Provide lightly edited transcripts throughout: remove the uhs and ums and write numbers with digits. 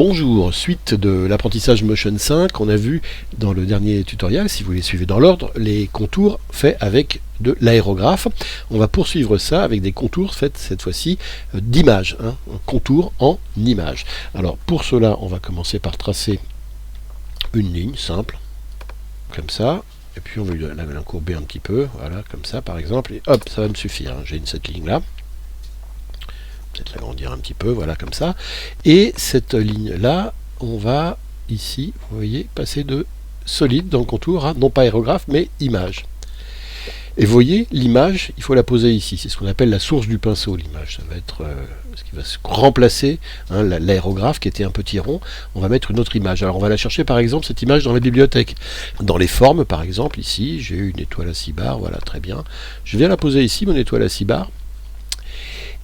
Bonjour, suite de l'apprentissage Motion 5, on a vu dans le dernier tutoriel, si vous les suivez dans l'ordre, les contours faits avec de l'aérographe. On va poursuivre ça avec des contours faits cette fois-ci d'images, un contour en image. Alors pour cela, on va commencer par tracer une ligne simple, comme ça, et puis on va l'encourber un petit peu, voilà, comme ça par exemple, et hop, ça va me suffire, hein. J'ai cette ligne-là. Peut-être l'agrandir un petit peu, voilà, comme ça. Et cette ligne-là, on va ici, vous voyez, passer de solide dans le contour à, non pas aérographe, mais image. Et vous voyez, l'image, il faut la poser ici. C'est ce qu'on appelle la source du pinceau, l'image. Ça va être ce qui va se remplacer, hein, l'aérographe qui était un petit rond. On va mettre une autre image. Alors on va la chercher par exemple, cette image dans la bibliothèque. Dans les formes, par exemple, ici, j'ai une étoile à 6 barres, voilà, très bien. Je viens la poser ici, mon étoile à 6 barres.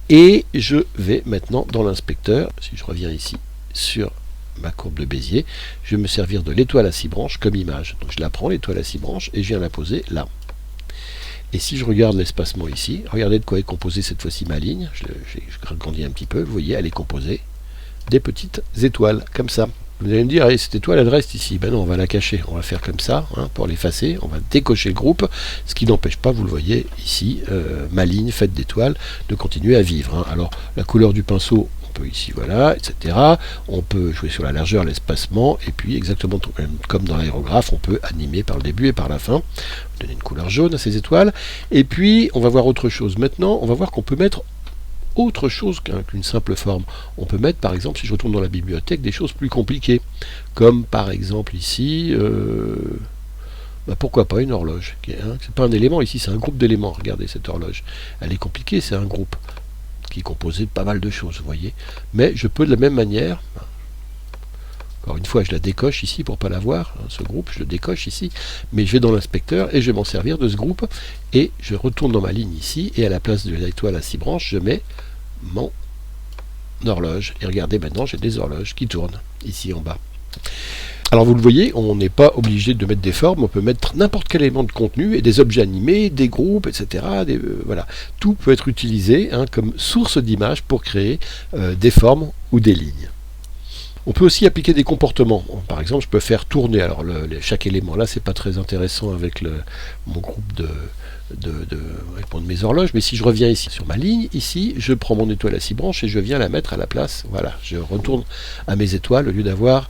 Et je vais maintenant dans l'inspecteur, si je reviens ici sur ma courbe de Bézier, je vais me servir de l'étoile à 6 branches comme image. Donc je la prends, l'étoile à 6 branches, et je viens la poser là. Et si je regarde l'espacement ici, regardez de quoi est composée cette fois-ci ma ligne, je grandis un petit peu, vous voyez, elle est composée des petites étoiles, comme ça. Vous allez me dire, allez, cette étoile elle reste ici. Ben non, on va la cacher, on va faire comme ça, hein, pour l'effacer, on va décocher le groupe, ce qui n'empêche pas, vous le voyez ici, ma ligne faite d'étoiles de continuer à vivre, hein. Alors la couleur du pinceau, on peut ici, voilà, etc. On peut jouer sur la largeur, l'espacement, et puis exactement comme dans l'aérographe, on peut animer par le début et par la fin, donner une couleur jaune à ces étoiles. Et puis on va voir autre chose. Maintenant, on va voir qu'on peut mettre autre chose qu'une simple forme. On peut mettre par exemple, si je retourne dans la bibliothèque, des choses plus compliquées, comme par exemple ici, pourquoi pas une horloge, hein, c'est pas un élément ici, c'est un groupe d'éléments. Regardez cette horloge, elle est compliquée, c'est un groupe qui est composé de pas mal de choses, vous voyez, mais je peux de la même manière, encore une fois je la décoche ici pour pas la voir, hein, ce groupe je le décoche ici, mais je vais dans l'inspecteur et je vais m'en servir de ce groupe, et je retourne dans ma ligne ici, et à la place de l'étoile à 6 branches, je mets mon horloge, et regardez maintenant j'ai des horloges qui tournent ici en bas. Alors vous le voyez, on n'est pas obligé de mettre des formes, on peut mettre n'importe quel élément de contenu, et des objets animés, des groupes, etc. Voilà. Tout peut être utilisé, hein, comme source d'image pour créer des formes ou des lignes. On peut aussi appliquer des comportements. Par exemple, je peux faire tourner. Alors chaque élément là, c'est pas très intéressant avec mon groupe de mes horloges, mais si je reviens ici sur ma ligne, ici, je prends mon étoile à 6 branches et je viens la mettre à la place. Voilà, je retourne à mes étoiles au lieu d'avoir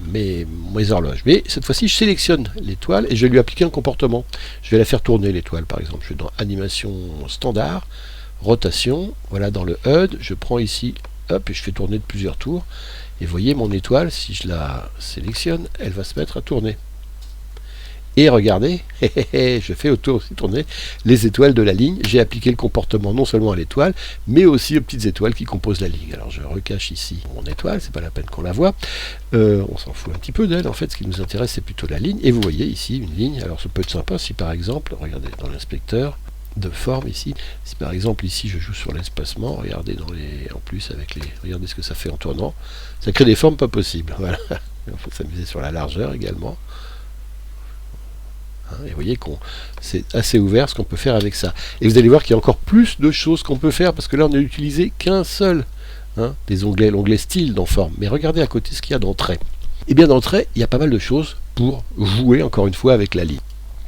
mes horloges. Mais cette fois-ci, je sélectionne l'étoile et je vais lui appliquer un comportement. Je vais la faire tourner, l'étoile, par exemple. Je vais dans animation standard, rotation, voilà, dans le HUD, je prends ici, hop, et je fais tourner de plusieurs tours. Et vous voyez, mon étoile, si je la sélectionne, elle va se mettre à tourner. Et regardez, je fais aussi tourner les étoiles de la ligne. J'ai appliqué le comportement non seulement à l'étoile, mais aussi aux petites étoiles qui composent la ligne. Alors je recache ici mon étoile, c'est pas la peine qu'on la voit. On s'en fout un petit peu d'elle, en fait, ce qui nous intéresse c'est plutôt la ligne. Et vous voyez ici une ligne, alors ça peut être sympa si par exemple, regardez dans l'inspecteur de forme ici, si par exemple ici je joue sur l'espacement, regardez en plus avec regardez ce que ça fait en tournant, ça crée des formes pas possibles, voilà. Il faut s'amuser sur la largeur également. Et vous voyez qu'on c'est assez ouvert ce qu'on peut faire avec ça. Et vous allez voir qu'il y a encore plus de choses qu'on peut faire, parce que là on n'a utilisé qu'un seul, hein, des onglets, l'onglet style dans forme. Mais regardez à côté ce qu'il y a dans trait. Et bien dans trait, il y a pas mal de choses pour jouer encore une fois avec la ligne.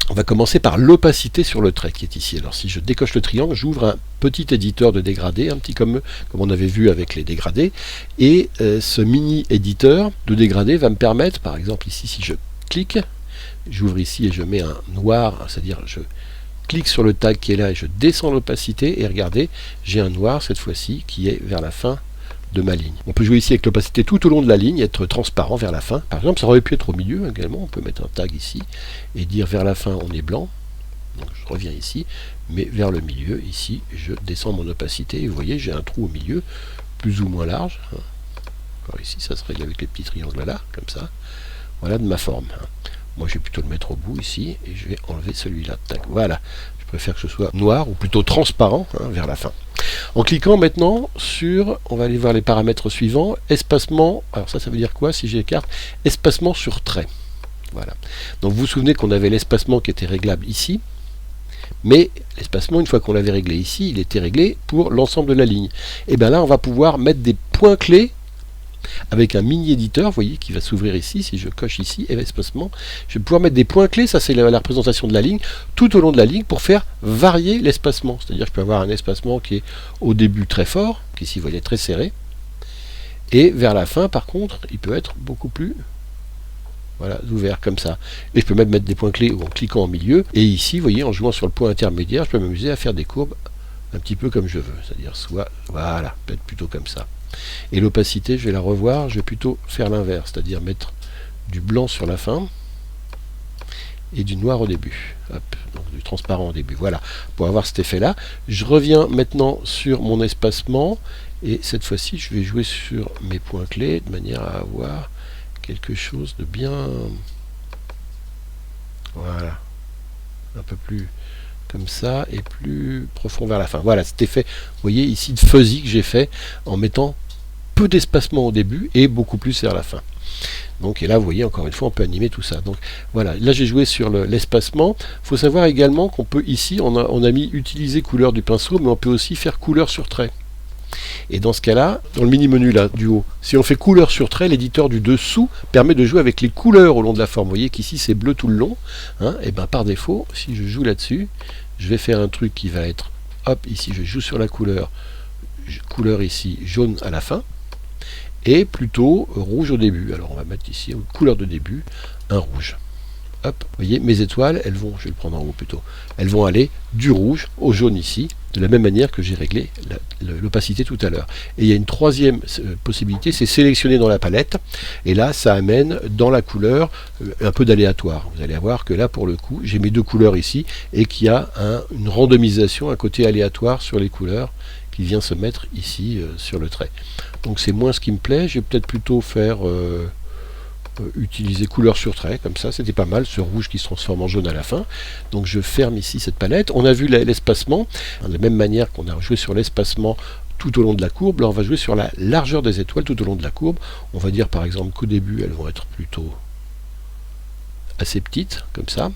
On va commencer par l'opacité sur le trait qui est ici. Alors si je décoche le triangle, j'ouvre un petit éditeur de dégradés, un petit comme on avait vu avec les dégradés. Et ce mini éditeur de dégradés va me permettre, par exemple ici, si je clique, j'ouvre ici et je mets un noir, c'est-à-dire je clique sur le tag qui est là et je descends l'opacité, et regardez, j'ai un noir cette fois-ci qui est vers la fin de ma ligne. On peut jouer ici avec l'opacité tout au long de la ligne, être transparent vers la fin. Par exemple, ça aurait pu être au milieu également, on peut mettre un tag ici et dire vers la fin on est blanc. Donc je reviens ici, mais vers le milieu, ici, je descends mon opacité, et vous voyez, j'ai un trou au milieu, plus ou moins large. Encore ici, ça se règle avec les petits triangles là, comme ça. Voilà de ma forme. Moi je vais plutôt le mettre au bout ici, et je vais enlever celui-là. Voilà, je préfère que ce soit noir, ou plutôt transparent, hein, vers la fin. En cliquant maintenant sur, on va aller voir les paramètres suivants, espacement, alors ça veut dire quoi si j'écarte, espacement sur trait. Voilà. Donc vous vous souvenez qu'on avait l'espacement qui était réglable ici, mais l'espacement, une fois qu'on l'avait réglé ici, il était réglé pour l'ensemble de la ligne. Et bien là, on va pouvoir mettre des points clés avec un mini éditeur, vous voyez, qui va s'ouvrir ici. Si je coche ici, espacement, je vais pouvoir mettre des points clés, ça c'est la représentation de la ligne, tout au long de la ligne pour faire varier l'espacement. C'est-à-dire que je peux avoir un espacement qui est au début très fort, qui ici, vous voyez, très serré, et vers la fin, par contre, il peut être beaucoup plus ouvert comme ça. Et je peux même mettre des points clés en cliquant en milieu, et ici, vous voyez, en jouant sur le point intermédiaire, je peux m'amuser à faire des courbes un petit peu comme je veux, c'est-à-dire soit, voilà, peut-être plutôt comme ça. Et l'opacité, je vais la revoir, je vais plutôt faire l'inverse, c'est-à-dire mettre du blanc sur la fin et du noir au début. Hop, donc du transparent au début, voilà, pour avoir cet effet-là. Je reviens maintenant sur mon espacement, et cette fois-ci, je vais jouer sur mes points clés, de manière à avoir quelque chose de bien... Voilà, un peu plus... comme ça, et plus profond vers la fin. Voilà cet effet, vous voyez ici, de fuzzy que j'ai fait en mettant peu d'espacement au début et beaucoup plus vers la fin. Donc, et là, vous voyez, encore une fois, on peut animer tout ça. Donc, voilà, là, j'ai joué sur l'espacement. Il faut savoir également qu'on peut ici, on a mis utiliser couleur du pinceau, mais on peut aussi faire couleur sur trait. Et dans ce cas-là, dans le mini-menu là, du haut, si on fait couleur sur trait, l'éditeur du dessous permet de jouer avec les couleurs au long de la forme. Vous voyez qu'ici, c'est bleu tout le long. Hein, et bien, par défaut, si je joue là-dessus, je vais faire un truc qui va être, hop, ici, je joue sur la couleur ici, jaune à la fin, et plutôt rouge au début. Alors, on va mettre ici, couleur de début, un rouge. Hop, vous voyez, mes étoiles, elles vont, je vais le prendre en haut plutôt, elles vont aller du rouge au jaune ici, de la même manière que j'ai réglé l'opacité tout à l'heure. Et il y a une troisième possibilité, c'est sélectionner dans la palette, et là, ça amène dans la couleur un peu d'aléatoire. Vous allez voir que là, pour le coup, j'ai mes deux couleurs ici, et qu'il y a une randomisation, un côté aléatoire sur les couleurs, qui vient se mettre ici sur le trait. Donc c'est moins ce qui me plaît, je vais peut-être plutôt faire... utiliser couleur sur trait, comme ça, c'était pas mal, ce rouge qui se transforme en jaune à la fin. Donc je ferme ici cette palette. On a vu l'espacement, de la même manière qu'on a joué sur l'espacement tout au long de la courbe, là on va jouer sur la largeur des étoiles tout au long de la courbe. On va dire par exemple qu'au début elles vont être plutôt assez petites, comme ça,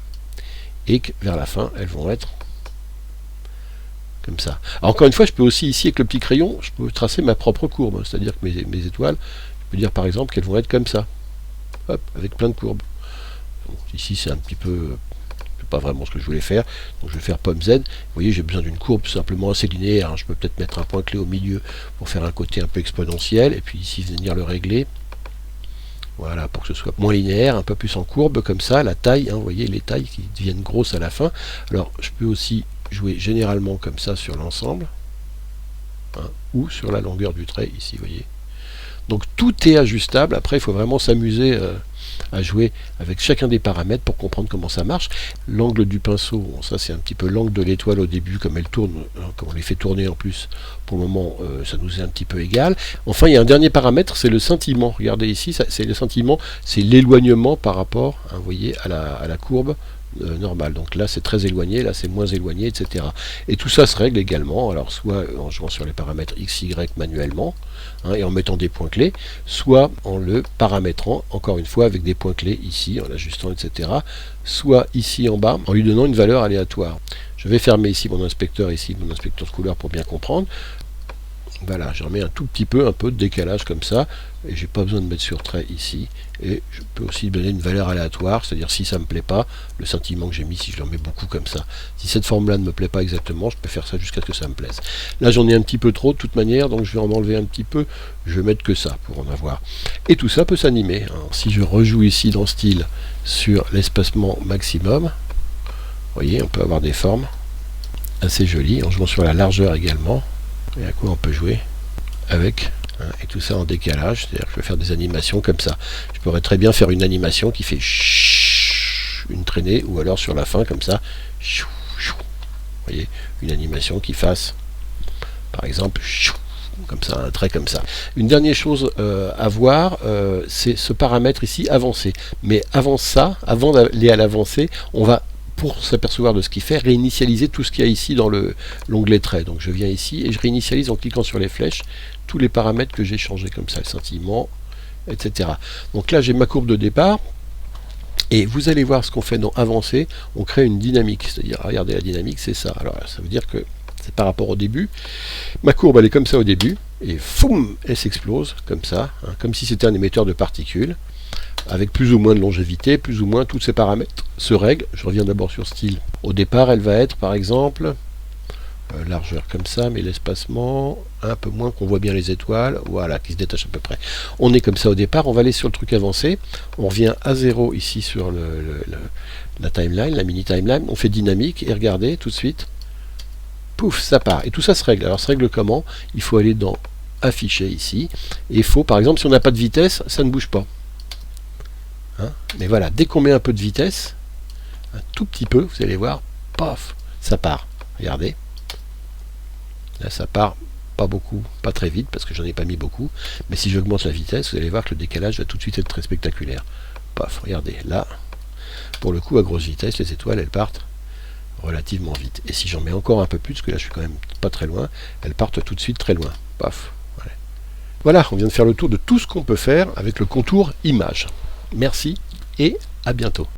et que vers la fin elles vont être comme ça. Alors, encore une fois, je peux aussi ici avec le petit crayon, je peux tracer ma propre courbe, c'est-à-dire que mes étoiles, je peux dire par exemple qu'elles vont être comme ça. Hop, avec plein de courbes. Donc, ici c'est un petit peu pas vraiment ce que je voulais faire, donc je vais faire pomme Z. Vous voyez, j'ai besoin d'une courbe simplement assez linéaire, hein. Je peux peut-être mettre un point clé au milieu pour faire un côté un peu exponentiel, et puis ici venir le régler, voilà, pour que ce soit moins linéaire, un peu plus en courbe, comme ça, la taille, hein, vous voyez les tailles qui deviennent grosses à la fin. Alors je peux aussi jouer généralement comme ça sur l'ensemble, hein, ou sur la longueur du trait, ici, vous voyez. Donc tout est ajustable. Après, il faut vraiment s'amuser à jouer avec chacun des paramètres pour comprendre comment ça marche. L'angle du pinceau, bon, ça c'est un petit peu l'angle de l'étoile au début, comme elle tourne, hein, comme on les fait tourner en plus. Pour le moment, ça nous est un petit peu égal. Enfin, il y a un dernier paramètre, c'est le scintillement. Regardez ici, c'est le scintillement, c'est l'éloignement par rapport, hein, vous voyez, à la courbe normal. Donc là c'est très éloigné, là c'est moins éloigné, etc. Et tout ça se règle également, alors soit en jouant sur les paramètres X, Y manuellement, hein, et en mettant des points clés, soit en le paramétrant, encore une fois, avec des points clés ici, en l'ajustant, etc. Soit ici en bas, en lui donnant une valeur aléatoire. Je vais fermer ici mon inspecteur de couleur pour bien comprendre. Voilà, j'en mets un tout petit peu, un peu de décalage comme ça, et j'ai pas besoin de mettre sur trait ici, et je peux aussi donner une valeur aléatoire, c'est-à-dire si ça me plaît pas, le scintillement que j'ai mis, si je l'en mets beaucoup comme ça. Si cette forme-là ne me plaît pas exactement, je peux faire ça jusqu'à ce que ça me plaise. Là j'en ai un petit peu trop de toute manière, donc je vais en enlever un petit peu, je vais mettre que ça pour en avoir. Et tout ça peut s'animer. Si je rejoue ici dans style sur l'espacement maximum, vous voyez, on peut avoir des formes assez jolies, en jouant sur la largeur également. Et à quoi on peut jouer avec, hein, et tout ça en décalage, c'est-à-dire que je peux faire des animations comme ça. Je pourrais très bien faire une animation qui fait une traînée, ou alors sur la fin comme ça, vous voyez, une animation qui fasse par exemple comme ça, un trait comme ça. Une dernière chose à voir, c'est ce paramètre ici avancé. Mais avant ça, avant d'aller à l'avancée, on va, pour s'apercevoir de ce qu'il fait, réinitialiser tout ce qu'il y a ici dans l'onglet trait. Donc je viens ici et je réinitialise en cliquant sur les flèches tous les paramètres que j'ai changés comme ça, le scintillement, etc. Donc là j'ai ma courbe de départ, et vous allez voir ce qu'on fait dans avancer, on crée une dynamique, c'est-à-dire, regardez la dynamique, c'est ça. Alors ça veut dire que c'est par rapport au début, ma courbe elle est comme ça au début, et foum, elle s'explose comme ça, hein, comme si c'était un émetteur de particules, avec plus ou moins de longévité, plus ou moins tous ces paramètres se règlent. Je reviens d'abord sur style. Au départ, elle va être par exemple largeur comme ça, mais l'espacement un peu moins, qu'on voit bien les étoiles, voilà, qui se détachent à peu près. On est comme ça au départ, on va aller sur le truc avancé, on revient à 0 ici sur la timeline, la mini timeline, on fait dynamique et regardez tout de suite, pouf, ça part. Et tout ça se règle. Alors, ça se règle comment? Il faut aller dans afficher ici, et il faut, par exemple, si on n'a pas de vitesse, ça ne bouge pas. Hein, mais voilà, dès qu'on met un peu de vitesse, un tout petit peu, vous allez voir, paf, ça part. Regardez. Là, ça part pas beaucoup, pas très vite, parce que j'en ai pas mis beaucoup. Mais si j'augmente la vitesse, vous allez voir que le décalage va tout de suite être très spectaculaire. Paf, regardez, là, pour le coup, à grosse vitesse, les étoiles, elles partent relativement vite. Et si j'en mets encore un peu plus, parce que là, je suis quand même pas très loin, elles partent tout de suite très loin. Paf. Voilà, on vient de faire le tour de tout ce qu'on peut faire avec le contour image. Merci et à bientôt.